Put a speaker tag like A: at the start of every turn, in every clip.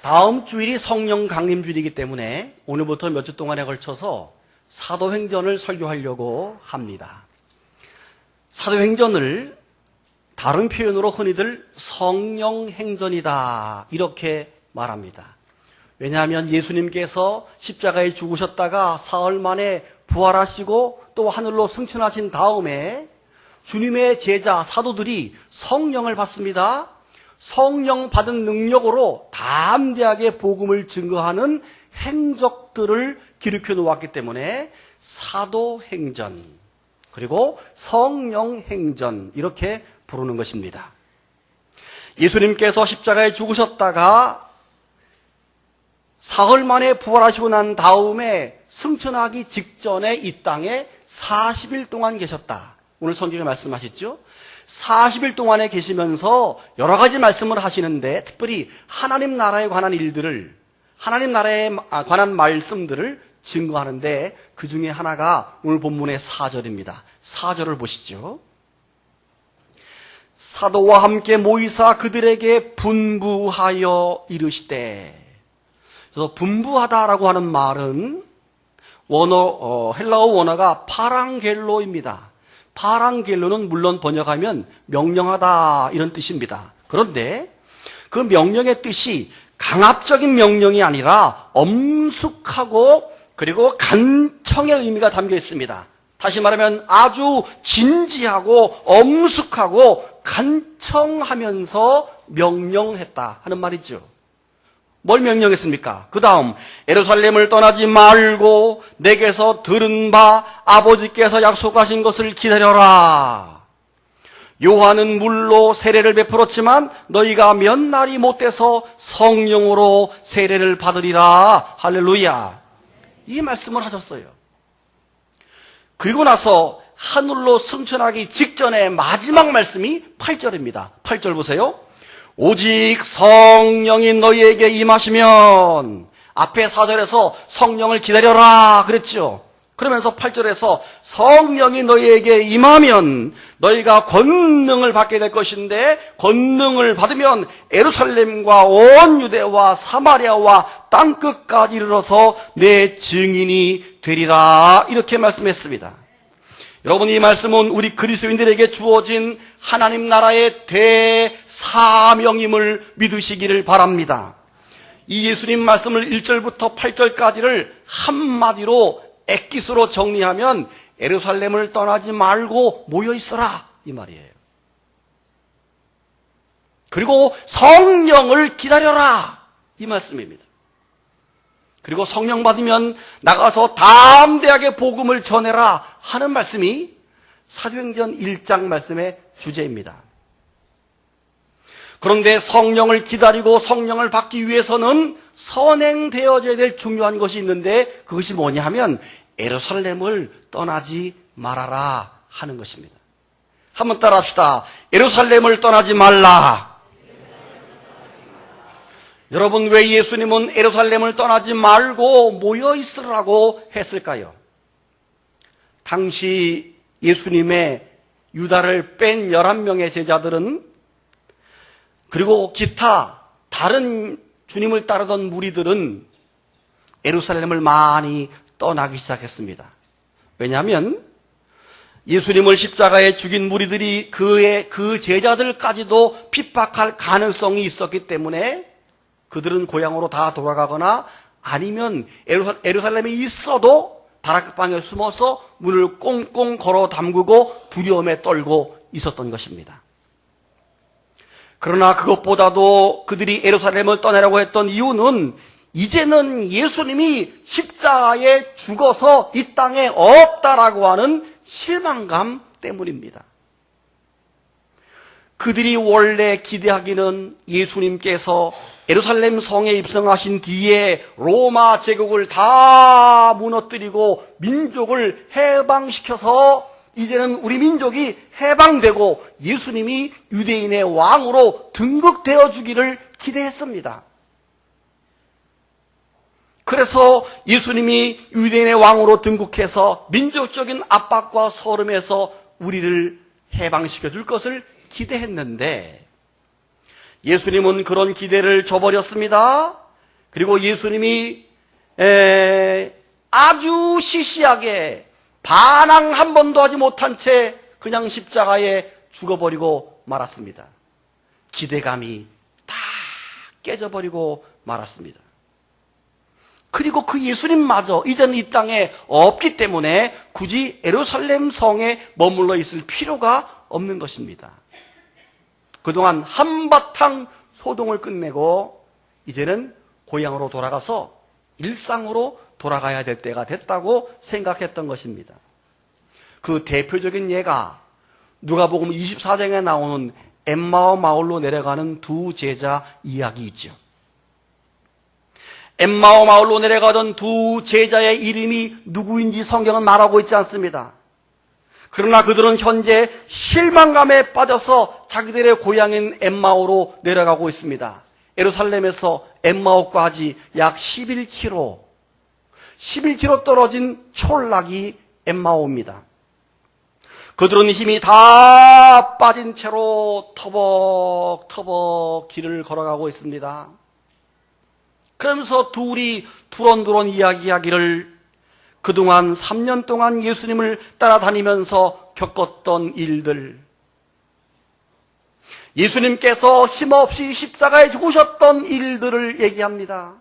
A: 다음 주일이 성령 강림 주일이기 때문에 오늘부터 몇 주 동안에 걸쳐서 사도행전을 설교하려고 합니다. 사도행전을 다른 표현으로 흔히들 성령행전이다 이렇게 말합니다. 왜냐하면 예수님께서 십자가에 죽으셨다가 사흘 만에 부활하시고 또 하늘로 승천하신 다음에 주님의 제자 사도들이 성령을 받습니다. 성령 받은 능력으로 담대하게 복음을 증거하는 행적들을 기록해 놓았기 때문에 사도행전 그리고 성령행전 이렇게 부르는 것입니다. 예수님께서 십자가에 죽으셨다가 사흘 만에 부활하시고 난 다음에 승천하기 직전에 이 땅에 40일 동안 계셨다. 오늘 성경에 말씀하셨죠? 40일 동안에 계시면서 여러 가지 말씀을 하시는데 특별히 하나님 나라에 관한 일들을 하나님 나라에 관한 말씀들을 증거하는데 그 중에 하나가 오늘 본문의 4절입니다. 4절을 보시죠. 사도와 함께 모이사 그들에게 분부하여 이르시되. 그래서 분부하다라고 하는 말은 헬라어 원어가 파랑겔로입니다. 파랑겔로는 물론 번역하면 명령하다 이런 뜻입니다. 그런데 그 명령의 뜻이 강압적인 명령이 아니라 엄숙하고 그리고 간청의 의미가 담겨 있습니다. 다시 말하면 아주 진지하고 엄숙하고 간청하면서 명령했다 하는 말이죠. 뭘 명령했습니까? 그 다음 예루살렘을 떠나지 말고 내게서 들은 바 아버지께서 약속하신 것을 기다려라. 요한은 물로 세례를 베풀었지만 너희가 몇 날이 못 돼서 성령으로 세례를 받으리라. 할렐루야. 이 말씀을 하셨어요. 그리고 나서 하늘로 승천하기 직전에 마지막 말씀이 8절입니다. 8절 보세요. 오직 성령이 너희에게 임하시면, 앞에 4절에서 성령을 기다려라 그랬죠. 그러면서 8절에서 성령이 너희에게 임하면 너희가 권능을 받게 될 것인데, 권능을 받으면 예루살렘과 온 유대와 사마리아와 땅끝까지 이르러서 내 증인이 되리라 이렇게 말씀했습니다. 여러분, 이 말씀은 우리 그리스도인들에게 주어진 하나님 나라의 대사명임을 믿으시기를 바랍니다. 이 예수님 말씀을 1절부터 8절까지를 한마디로 엑기스로 정리하면 예루살렘을 떠나지 말고 모여있어라 이 말이에요. 그리고 성령을 기다려라 이 말씀입니다. 그리고 성령 받으면 나가서 담대하게 복음을 전해라 하는 말씀이 사도행전 1장 말씀의 주제입니다. 그런데 성령을 기다리고 성령을 받기 위해서는 선행되어져야 될 중요한 것이 있는데 그것이 뭐냐 하면 예루살렘을 떠나지 말아라 하는 것입니다. 한번 따라 합시다. 예루살렘을 떠나지 말라. 여러분, 왜 예수님은 예루살렘을 떠나지 말고 모여 있으라고 했을까요? 당시 예수님의 유다를 뺀 11명의 제자들은 그리고 기타 다른 주님을 따르던 무리들은 예루살렘을 많이 떠나기 시작했습니다. 왜냐하면 예수님을 십자가에 죽인 무리들이 그 제자들까지도 핍박할 가능성이 있었기 때문에 그들은 고향으로 다 돌아가거나 아니면 예루살렘에 있어도 다락방에 숨어서 문을 꽁꽁 걸어 잠그고 두려움에 떨고 있었던 것입니다. 그러나 그것보다도 그들이 예루살렘을 떠나려고 했던 이유는 이제는 예수님이 십자가에 죽어서 이 땅에 없다라고 하는 실망감 때문입니다. 그들이 원래 기대하기는 예수님께서 예루살렘 성에 입성하신 뒤에 로마 제국을 다 무너뜨리고 민족을 해방시켜서 이제는 우리 민족이 해방되고 예수님이 유대인의 왕으로 등극되어 주기를 기대했습니다. 그래서 예수님이 유대인의 왕으로 등극해서 민족적인 압박과 서름에서 우리를 해방시켜 줄 것을 기대했는데 예수님은 그런 기대를 저버렸습니다. 그리고 예수님이 아주 시시하게 반항 한 번도 하지 못한 채 그냥 십자가에 죽어버리고 말았습니다. 기대감이 다 깨져버리고 말았습니다. 그리고 그 예수님마저 이제는 이 땅에 없기 때문에 굳이 예루살렘 성에 머물러 있을 필요가 없는 것입니다. 그동안 한바탕 소동을 끝내고 이제는 고향으로 돌아가서 일상으로 돌아가야 될 때가 됐다고 생각했던 것입니다. 그 대표적인 예가 누가복음 24장에 나오는 엠마오 마을로 내려가는 두 제자 이야기 있죠. 엠마오 마을로 내려가던 두 제자의 이름이 누구인지 성경은 말하고 있지 않습니다. 그러나 그들은 현재 실망감에 빠져서 자기들의 고향인 엠마오로 내려가고 있습니다. 예루살렘에서 엠마오까지 약 11km 떨어진 촌락이 엠마오입니다. 그들은 힘이 다 빠진 채로 터벅터벅 길을 걸어가고 있습니다. 그러면서 둘이 두런두런 이야기하기를 그동안 3년 동안 예수님을 따라다니면서 겪었던 일들, 예수님께서 힘없이 십자가에 죽으셨던 일들을 얘기합니다.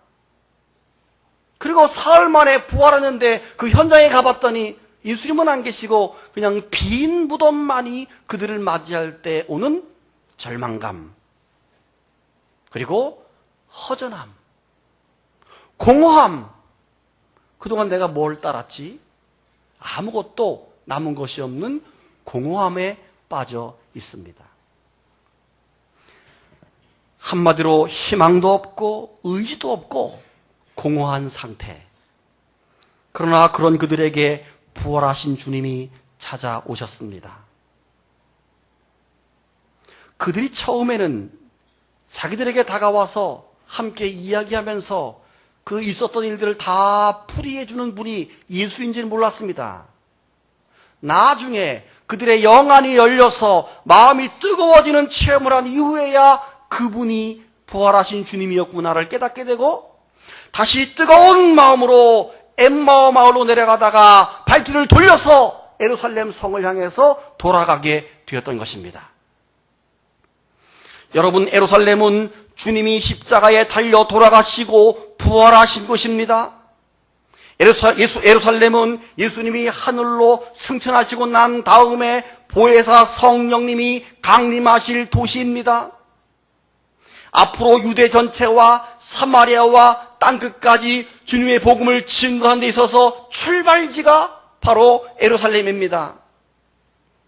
A: 그리고 사흘 만에 부활하는데 그 현장에 가봤더니 예수님은 안 계시고 그냥 빈 무덤만이 그들을 맞이할 때 오는 절망감, 그리고 허전함, 공허함. 그동안 내가 뭘 따랐지? 아무것도 남은 것이 없는 공허함에 빠져 있습니다. 한마디로 희망도 없고 의지도 없고 공허한 상태. 그러나 그런 그들에게 부활하신 주님이 찾아오셨습니다. 그들이 처음에는 자기들에게 다가와서 함께 이야기하면서 그 있었던 일들을 다 풀이해주는 분이 예수인지는 몰랐습니다. 나중에 그들의 영안이 열려서 마음이 뜨거워지는 체험을 한 이후에야 그분이 부활하신 주님이었구나를 깨닫게 되고 다시 뜨거운 마음으로 엠마오 마을로 내려가다가 발길을 돌려서 예루살렘 성을 향해서 돌아가게 되었던 것입니다. 여러분, 예루살렘은 주님이 십자가에 달려 돌아가시고 부활하신 곳입니다. 예루살렘은 예수님이 하늘로 승천하시고 난 다음에 보혜사 성령님이 강림하실 도시입니다. 앞으로 유대 전체와 사마리아와 땅끝까지 주님의 복음을 증거하는 데 있어서 출발지가 바로 예루살렘입니다.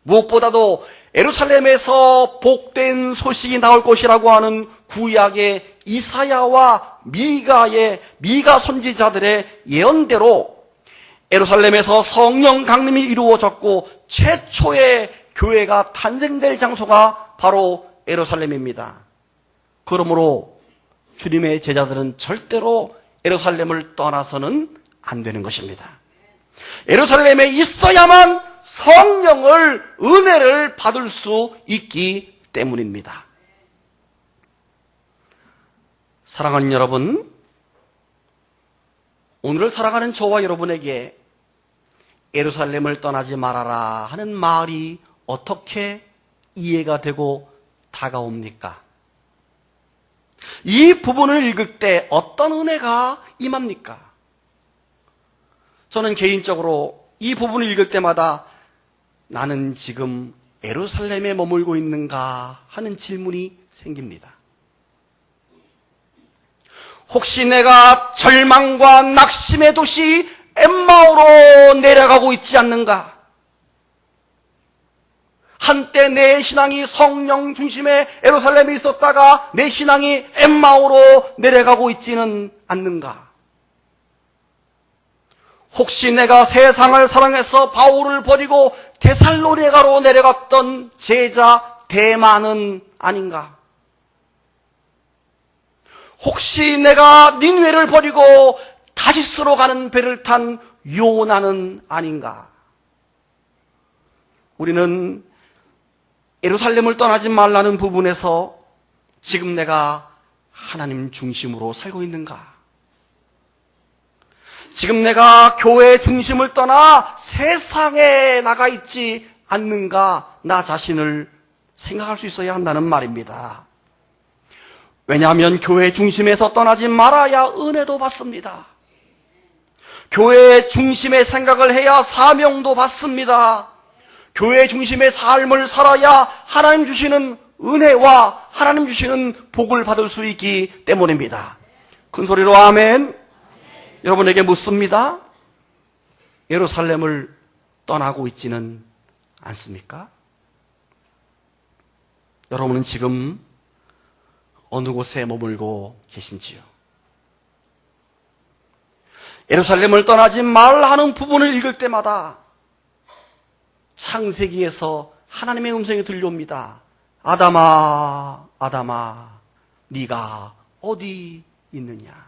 A: 무엇보다도 예루살렘에서 복된 소식이 나올 것이라고 하는 구약의 이사야와 미가 선지자들의 예언대로 예루살렘에서 성령 강림이 이루어졌고 최초의 교회가 탄생될 장소가 바로 예루살렘입니다. 그러므로 주님의 제자들은 절대로 예루살렘을 떠나서는 안 되는 것입니다. 예루살렘에 있어야만 성령을, 은혜를 받을 수 있기 때문입니다. 사랑하는 여러분, 오늘을 살아가는 저와 여러분에게 예루살렘을 떠나지 말아라 하는 말이 어떻게 이해가 되고 다가옵니까? 이 부분을 읽을 때 어떤 은혜가 임합니까? 저는 개인적으로 이 부분을 읽을 때마다 나는 지금 예루살렘에 머물고 있는가 하는 질문이 생깁니다. 혹시 내가 절망과 낙심의 도시 엠마오로 내려가고 있지 않는가? 한때 내 신앙이 성령 중심의 예루살렘에 있었다가 내 신앙이 엠마오로 내려가고 있지는 않는가? 혹시 내가 세상을 사랑해서 바울을 버리고 데살로니가로 내려갔던 제자 데마는 아닌가? 혹시 내가 닌웨를 버리고 다시스로 가는 배를 탄 요나는 아닌가? 우리는 예루살렘을 떠나지 말라는 부분에서 지금 내가 하나님 중심으로 살고 있는가? 지금 내가 교회 중심을 떠나 세상에 나가 있지 않는가, 나 자신을 생각할 수 있어야 한다는 말입니다. 왜냐하면 교회 중심에서 떠나지 말아야 은혜도 받습니다. 교회 중심의 생각을 해야 사명도 받습니다. 교회 중심의 삶을 살아야 하나님 주시는 은혜와 하나님 주시는 복을 받을 수 있기 때문입니다. 큰 소리로 아멘. 여러분에게 묻습니다. 예루살렘을 떠나고 있지는 않습니까? 여러분은 지금 어느 곳에 머물고 계신지요? 예루살렘을 떠나지 말라는 부분을 읽을 때마다 창세기에서 하나님의 음성이 들려옵니다. 아담아, 아담아, 네가 어디 있느냐?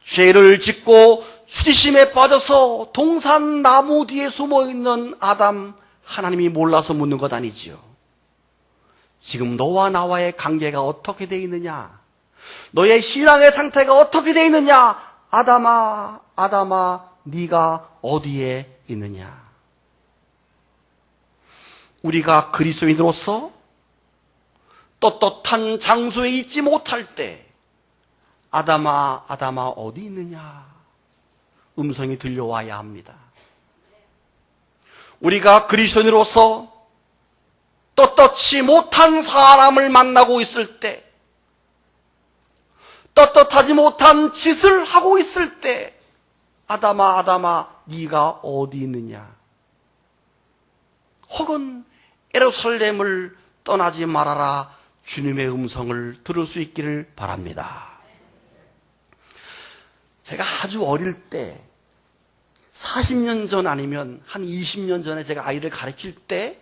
A: 죄를 짓고 수지심에 빠져서 동산 나무 뒤에 숨어있는 아담, 하나님이 몰라서 묻는 것 아니지요. 지금 너와 나와의 관계가 어떻게 되어 있느냐? 너의 신앙의 상태가 어떻게 되어 있느냐? 아담아, 아담아, 네가 어디에 있느냐? 우리가 그리스도인으로서 떳떳한 장소에 있지 못할 때 아담아, 아담아 어디 있느냐? 음성이 들려와야 합니다. 우리가 그리스도인으로서 떳떳지 못한 사람을 만나고 있을 때, 떳떳하지 못한 짓을 하고 있을 때 아담아, 아담아 네가 어디 있느냐? 혹은 예루살렘을 떠나지 말아라, 주님의 음성을 들을 수 있기를 바랍니다. 제가 아주 어릴 때 40년 전 아니면 한 20년 전에 제가 아이를 가르칠 때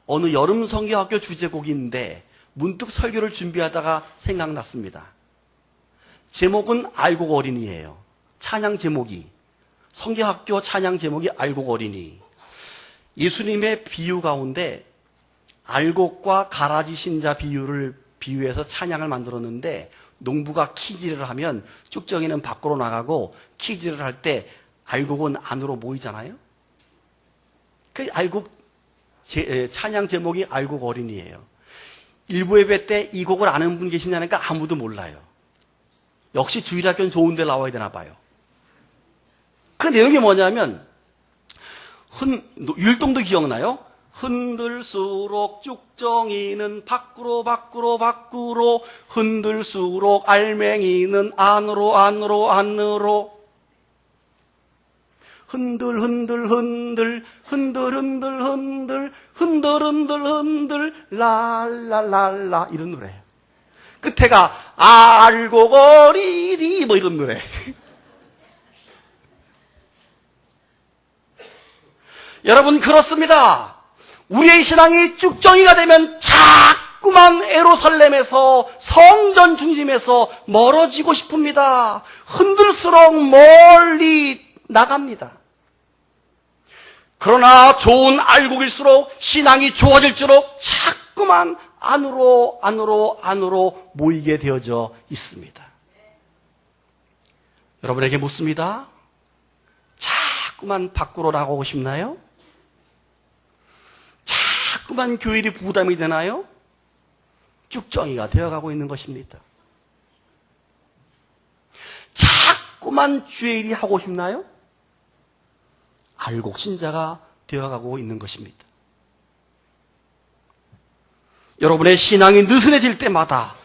A: 어느 여름 성경학교 주제곡인데 문득 설교를 준비하다가 생각났습니다. 제목은 알곡 어린이에요. 찬양 제목이, 성경학교 찬양 제목이 알곡 어린이. 예수님의 비유 가운데 알곡과 가라지 신자 비유를 비유해서 찬양을 만들었는데, 농부가 키질을 하면 쭉정이는 밖으로 나가고 키질을 할 때 알곡은 안으로 모이잖아요. 그 알곡 찬양 제목이 알곡 어린이에요. 일부 예배 때 이 곡을 아는 분 계시냐니까 아무도 몰라요. 역시 주일학교는 좋은 데 나와야 되나 봐요. 그 내용이 뭐냐면, 율동도 기억나요? 흔들수록 쭉정이는 밖으로 밖으로 밖으로, 흔들수록 알맹이는 안으로 안으로 안으로, 흔들 흔들 흔들 흔들 흔들 흔들 흔들 흔들 흔들 랄랄랄라, 이런 노래예요. 끝에가 알곡 어린이 뭐 이런 노래. 여러분, 그렇습니다. 우리의 신앙이 쭉정이가 되면 자꾸만 예루살렘에서, 성전 중심에서 멀어지고 싶습니다. 흔들수록 멀리 나갑니다. 그러나 좋은 알곡일수록, 신앙이 좋아질수록 자꾸만 안으로 안으로 안으로 모이게 되어져 있습니다. 여러분에게 묻습니다. 자꾸만 밖으로 나가고 싶나요? 자꾸만 교일이 부담이 되나요? 쭉정이가 되어가고 있는 것입니다. 자꾸만 주일이 하고 싶나요? 알곡 신자가 되어가고 있는 것입니다. 여러분의 신앙이 느슨해질 때마다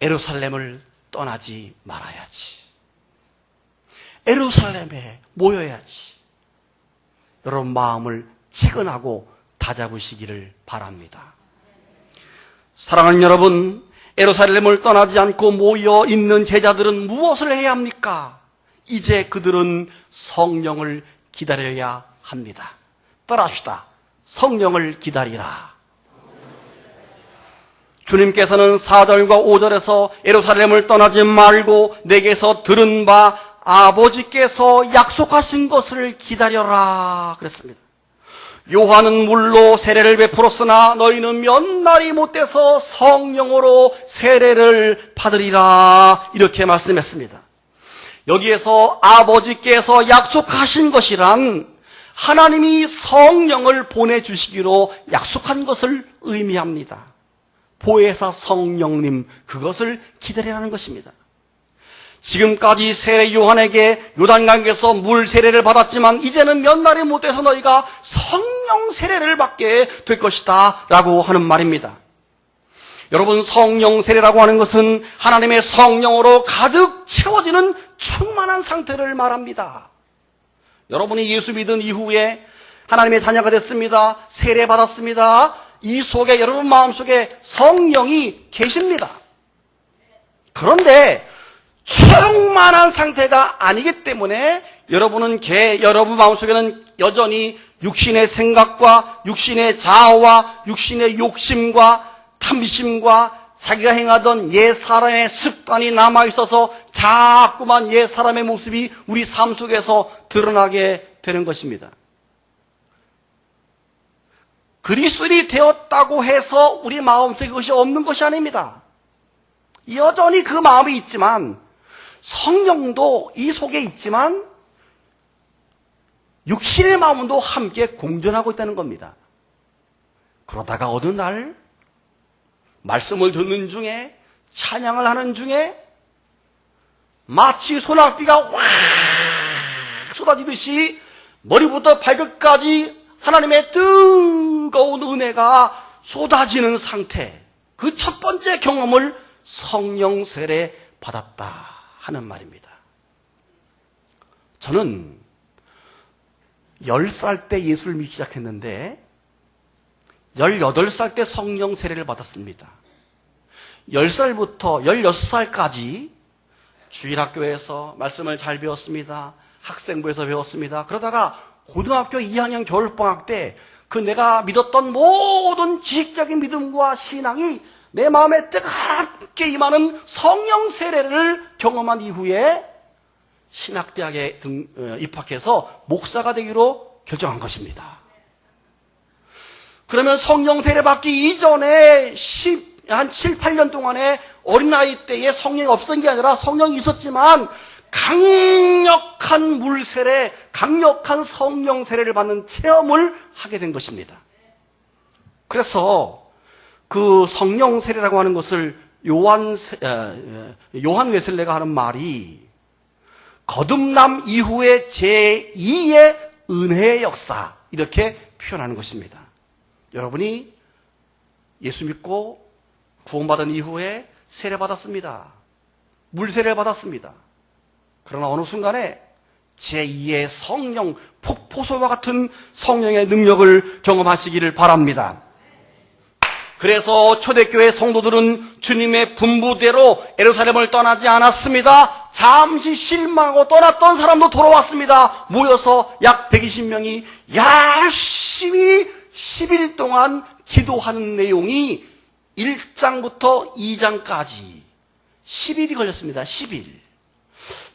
A: 예루살렘을 떠나지 말아야지. 예루살렘에 모여야지. 여러분 마음을 채근하고 다잡으시기를 바랍니다. 사랑하는 여러분, 예루살렘을 떠나지 않고 모여 있는 제자들은 무엇을 해야 합니까? 이제 그들은 성령을 기다려야 합니다. 따라합시다. 성령을 기다리라. 주님께서는 4절과 5절에서 예루살렘을 떠나지 말고 내게서 들은 바 아버지께서 약속하신 것을 기다려라 그랬습니다. 요한은 물로 세례를 베풀었으나 너희는 몇 날이 못돼서 성령으로 세례를 받으리라, 이렇게 말씀했습니다. 여기에서 아버지께서 약속하신 것이란 하나님이 성령을 보내주시기로 약속한 것을 의미합니다. 보혜사 성령님, 그것을 기다리라는 것입니다. 지금까지 세례 요한에게 요단강에서 물 세례를 받았지만 이제는 몇 날이 못돼서 너희가 성령 세례를 받게 될 것이다 라고 하는 말입니다. 여러분, 성령 세례라고 하는 것은 하나님의 성령으로 가득 채워지는 충만한 상태를 말합니다. 여러분이 예수 믿은 이후에 하나님의 자녀가 됐습니다. 세례 받았습니다. 이 속에, 여러분 마음속에 성령이 계십니다. 그런데 충만한 상태가 아니기 때문에 여러분 마음속에는 여전히 육신의 생각과 육신의 자아와 육신의 욕심과 탐심과 자기가 행하던 옛 사람의 습관이 남아있어서 자꾸만 옛 사람의 모습이 우리 삶 속에서 드러나게 되는 것입니다. 그리스도인이 되었다고 해서 우리 마음속에 그것이 없는 것이 아닙니다. 여전히 그 마음이 있지만, 성령도 이 속에 있지만 육신의 마음도 함께 공존하고 있다는 겁니다. 그러다가 어느 날 말씀을 듣는 중에, 찬양을 하는 중에 마치 소낙비가 확 쏟아지듯이 머리부터 발끝까지 하나님의 뜨거운 은혜가 쏟아지는 상태, 그 첫 번째 경험을 성령 세례 받았다 하는 말입니다. 저는 10살 때 예수를 믿기 시작했는데 18살 때 성령 세례를 받았습니다. 10살부터 16살까지 주일학교에서 말씀을 잘 배웠습니다. 학생부에서 배웠습니다. 그러다가 고등학교 2학년 겨울방학 때 그 내가 믿었던 모든 지식적인 믿음과 신앙이 내 마음에 뜨겁게 임하는 성령 세례를 경험한 이후에 신학대학에 입학해서 목사가 되기로 결정한 것입니다. 그러면 성령 세례 받기 이전에 한 7, 8년 동안에 어린아이 때에 성령이 없었던 게 아니라 성령이 있었지만 강력한 물세례, 강력한 성령 세례를 받는 체험을 하게 된 것입니다. 그래서 그 성령 세례라고 하는 것을 요한 웨슬레가 하는 말이 거듭남 이후의 제2의 은혜의 역사, 이렇게 표현하는 것입니다. 여러분이 예수 믿고 구원받은 이후에 세례받았습니다. 물세례를 받았습니다. 그러나 어느 순간에 제2의 성령, 폭포수와 같은 성령의 능력을 경험하시기를 바랍니다. 그래서 초대교회 성도들은 주님의 분부대로 예루살렘을 떠나지 않았습니다. 잠시 실망하고 떠났던 사람도 돌아왔습니다. 모여서 약 120명이 열심히 10일 동안 기도하는 내용이 1장부터 2장까지 10일이 걸렸습니다. 10일.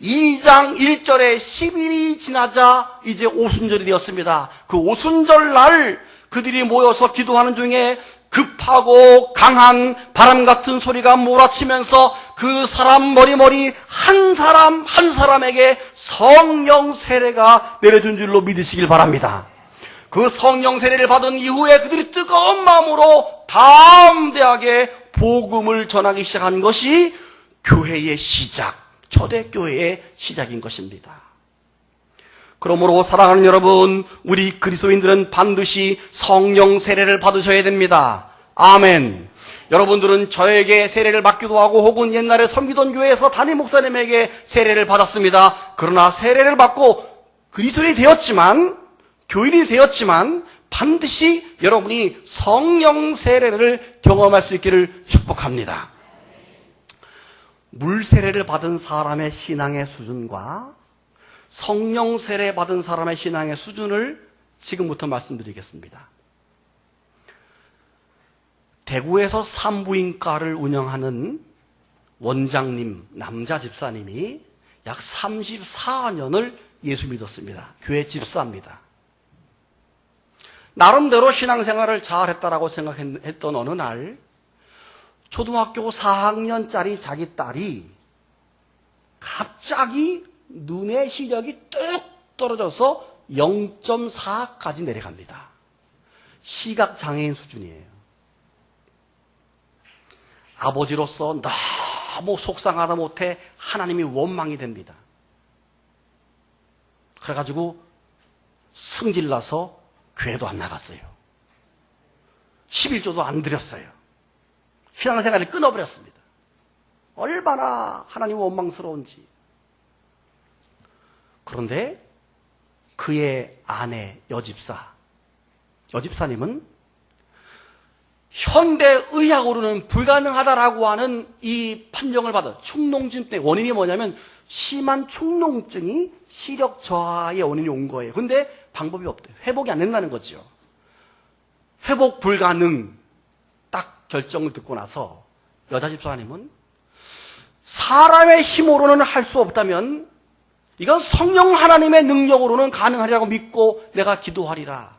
A: 2장 1절에 10일이 지나자 이제 오순절이 되었습니다. 그 오순절 날 그들이 모여서 기도하는 중에 급하고 강한 바람 같은 소리가 몰아치면서 그 사람 머리 한 사람 한 사람에게 성령 세례가 내려준 줄로 믿으시길 바랍니다. 그 성령 세례를 받은 이후에 그들이 뜨거운 마음으로 담대하게 복음을 전하기 시작한 것이 교회의 시작, 초대교회의 시작인 것입니다. 그러므로 사랑하는 여러분, 우리 그리스도인들은 반드시 성령 세례를 받으셔야 됩니다. 아멘. 여러분들은 저에게 세례를 받기도 하고 혹은 옛날에 섬기던 교회에서 담임 목사님에게 세례를 받았습니다. 그러나 세례를 받고 그리스도인이 되었지만, 교인이 되었지만 반드시 여러분이 성령 세례를 경험할 수 있기를 축복합니다. 물 세례를 받은 사람의 신앙의 수준과 성령 세례 받은 사람의 신앙의 수준을 지금부터 말씀드리겠습니다. 대구에서 산부인과를 운영하는 원장님, 남자 집사님이 약 34년을 예수 믿었습니다. 교회 집사입니다. 나름대로 신앙생활을 잘했다라고 생각했던 어느 날 초등학교 4학년짜리 자기 딸이 갑자기 눈의 시력이 뚝 떨어져서 0.4까지 내려갑니다. 시각장애인 수준이에요. 아버지로서 너무 속상하다 못해 하나님이 원망이 됩니다. 그래가지고 승질나서 교회도 안 나갔어요. 11조도 안 드렸어요. 신앙생활을 끊어버렸습니다. 얼마나 하나님 원망스러운지. 그런데 그의 아내 여집사님은 현대의학으로는 불가능하다라고 하는 이 판정을 받아 축농증 때 원인이 뭐냐면 심한 축농증이 시력 저하의 원인이 온 거예요. 근데 방법이 없대요. 회복이 안 된다는 거죠. 회복 불가능 딱 결정을 듣고 나서 여자 집사님은 사람의 힘으로는 할 수 없다면 이건 성령 하나님의 능력으로는 가능하리라고 믿고 내가 기도하리라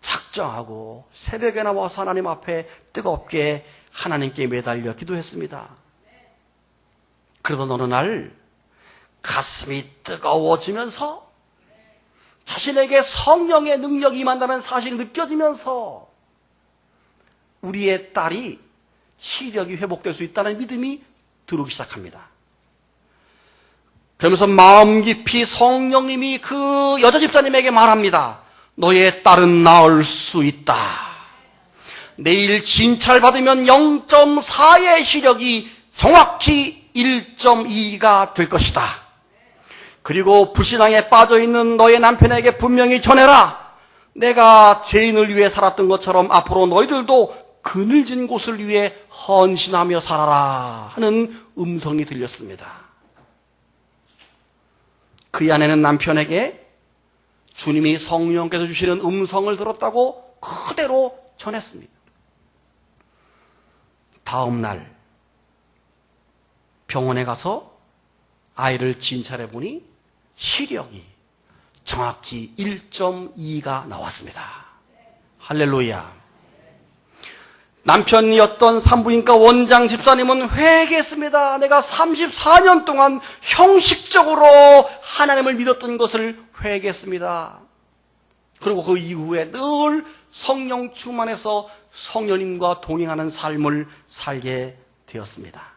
A: 작정하고 새벽에 나와서 하나님 앞에 뜨겁게 하나님께 매달려 기도했습니다. 그러던 어느 날 가슴이 뜨거워지면서 자신에게 성령의 능력이 임한다는 사실이 느껴지면서 우리의 딸이 시력이 회복될 수 있다는 믿음이 들어오기 시작합니다. 그러면서 마음 깊이 성령님이 그 여자 집사님에게 말합니다. 너의 딸은 나을 수 있다. 내일 진찰받으면 0.4의 시력이 정확히 1.2가 될 것이다. 그리고 불신앙에 빠져있는 너의 남편에게 분명히 전해라. 내가 죄인을 위해 살았던 것처럼 앞으로 너희들도 그늘진 곳을 위해 헌신하며 살아라 하는 음성이 들렸습니다. 그의 아내는 남편에게 주님이 성령께서 주시는 음성을 들었다고 그대로 전했습니다. 다음 날 병원에 가서 아이를 진찰해 보니 시력이 정확히 1.2가 나왔습니다. 할렐루야. 남편이었던 산부인과 원장 집사님은 회개했습니다. 내가 34년 동안 형식적으로 하나님을 믿었던 것을 회개했습니다. 그리고 그 이후에 늘 성령 충만해서 성령님과 동행하는 삶을 살게 되었습니다.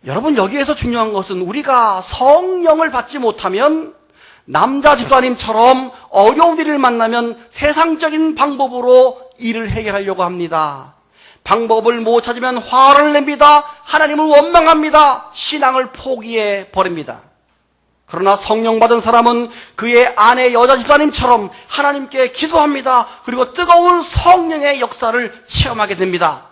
A: 여러분, 여기에서 중요한 것은 우리가 성령을 받지 못하면 남자 집사님처럼 어려운 일을 만나면 세상적인 방법으로 일을 해결하려고 합니다. 방법을 못 찾으면 화를 냅니다. 하나님을 원망합니다. 신앙을 포기해 버립니다. 그러나 성령 받은 사람은 그의 아내 여자 집사님처럼 하나님께 기도합니다. 그리고 뜨거운 성령의 역사를 체험하게 됩니다.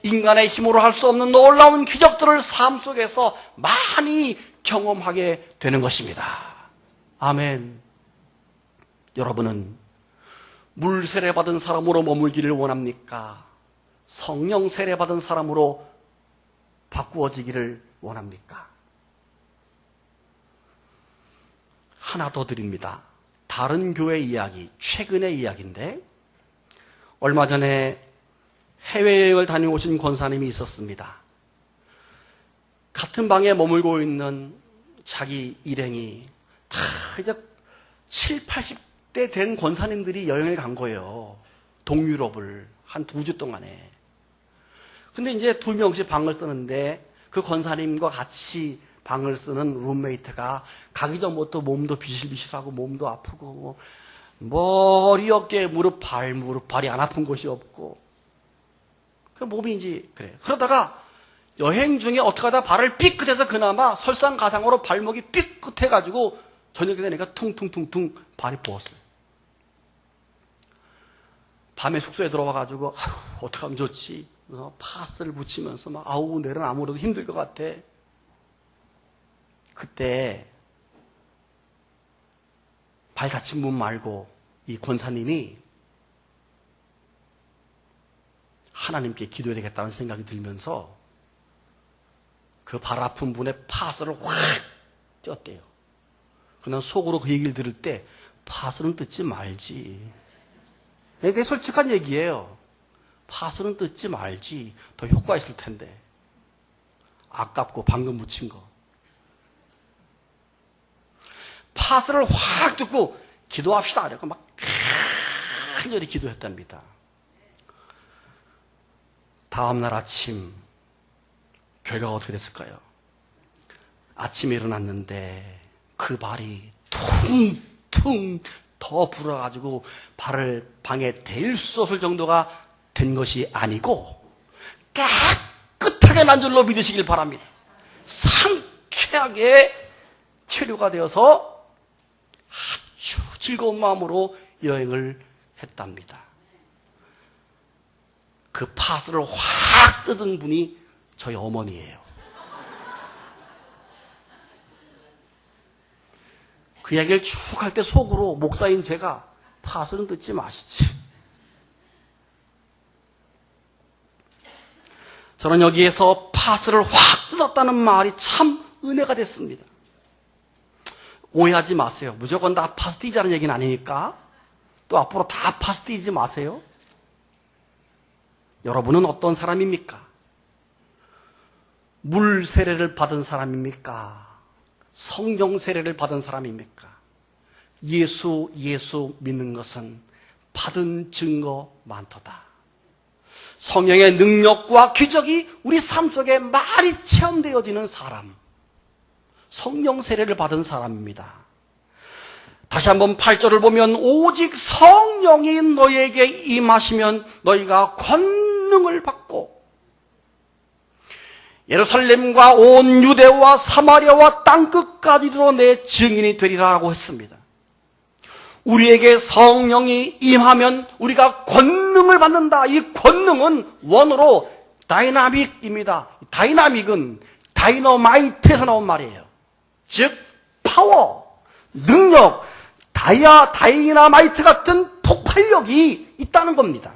A: 인간의 힘으로 할 수 없는 놀라운 기적들을 삶 속에서 많이 경험하게 되는 것입니다. 아멘. 여러분은 물 세례 받은 사람으로 머물기를 원합니까? 성령 세례 받은 사람으로 바꾸어지기를 원합니까? 하나 더 드립니다. 다른 교회 이야기, 최근의 이야기인데 얼마 전에 해외여행을 다녀오신 권사님이 있었습니다. 같은 방에 머물고 있는 자기 일행이 다 이제 7, 80대 된 권사님들이 여행을 간 거예요. 동유럽을 한 2주 동안에. 근데 이제 2명씩 방을 쓰는데 그 권사님과 같이 방을 쓰는 룸메이트가 가기 전부터 몸도 비실비실하고 몸도 아프고 머리, 어깨, 무릎, 발이 안 아픈 곳이 없고 그 몸인지 그래. 그러다가 여행 중에 어떻게 하다 발을 삐끗해서 그나마 설상가상으로 발목이 삐끗해가지고 저녁에 되니까 퉁퉁퉁퉁 발이 부었어요. 밤에 숙소에 들어와가지고 어떻게 하면 좋지? 그래서 파스를 붙이면서 막 내일은 아무래도 힘들 것 같아. 그때 발 다친 분 말고 이 권사님이 하나님께 기도해야 되겠다는 생각이 들면서 그 발 아픈 분의 파스를 확 쪘대요. 그냥 속으로 그 얘기를 들을 때 파스는 뜯지 말지. 이게 솔직한 얘기예요. 파스는 뜯지 말지. 더 효과 있을 텐데. 아깝고 방금 묻힌 거. 파스를 확 듣고 기도합시다. 이러고 막 간절히 기도했답니다. 다음날 아침 결과가 어떻게 됐을까요? 아침에 일어났는데 그 발이 퉁퉁 더 불어가지고 발을 방에 댈 수 없을 정도가 된 것이 아니고 깨끗하게 난 줄로 믿으시길 바랍니다. 상쾌하게 치료가 되어서 아주 즐거운 마음으로 여행을 했답니다. 그 파스를 확 뜯은 분이 저희 어머니예요. 그 이야기를 쭉 할 때 속으로 목사인 제가 파스는 뜯지 마시지. 저는 여기에서 파스를 확 뜯었다는 말이 참 은혜가 됐습니다. 오해하지 마세요. 무조건 다 파스 띄자는 얘기는 아니니까. 또 앞으로 다 파스 띄지 마세요. 여러분은 어떤 사람입니까? 물 세례를 받은 사람입니까? 성령 세례를 받은 사람입니까? 예수 믿는 것은 받은 증거 많도다. 성령의 능력과 기적이 우리 삶 속에 많이 체험되어지는 사람, 성령 세례를 받은 사람입니다. 다시 한번 8절을 보면 오직 성령이 너희에게 임하시면 너희가 권능을 받고 예루살렘과 온 유대와 사마리아와 땅끝까지 이르러 내 증인이 되리라고 했습니다. 우리에게 성령이 임하면 우리가 권능을 받는다. 이 권능은 원어로 다이나믹입니다. 다이나믹은 다이너마이트에서 나온 말이에요. 즉 파워, 능력, 다이나마이트 같은 폭발력이 있다는 겁니다.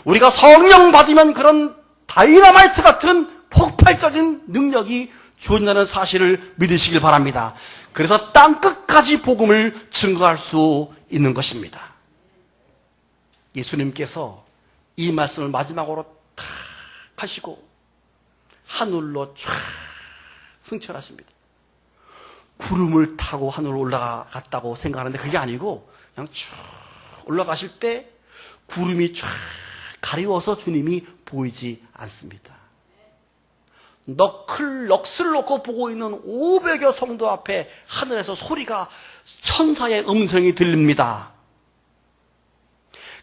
A: 우리가 성령 받으면 그런 다이나마이트 같은 폭발적인 능력이 주어진다는 사실을 믿으시길 바랍니다. 그래서 땅끝까지 복음을 증거할 수 있는 것입니다. 예수님께서 이 말씀을 마지막으로 탁 하시고 하늘로 쫙 승천하십니다. 구름을 타고 하늘로 올라갔다고 생각하는데 그게 아니고 그냥 쭉 올라가실 때 구름이 쫙 가리워서 주님이 보이지 않습니다. 넋을 놓고 보고 있는 500여 성도 앞에 하늘에서 소리가 천사의 음성이 들립니다.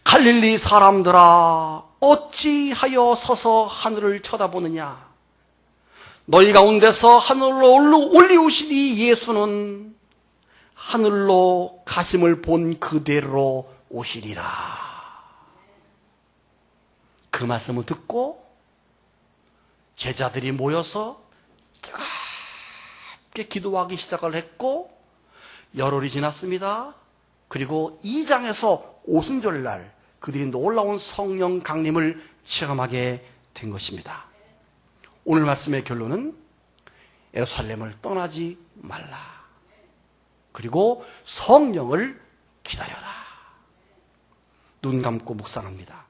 A: 갈릴리 사람들아 어찌하여 서서 하늘을 쳐다보느냐. 너희 가운데서 하늘로 올리우시니 예수는 하늘로 가심을 본 그대로 오시리라. 그 말씀을 듣고 제자들이 모여서 뜨겁게 기도하기 시작을 했고 열흘이 지났습니다. 그리고 2장에서 오순절날 그들이 놀라운 성령 강림을 체험하게 된 것입니다. 오늘 말씀의 결론은 예루살렘을 떠나지 말라. 그리고 성령을 기다려라. 눈 감고 묵상합니다.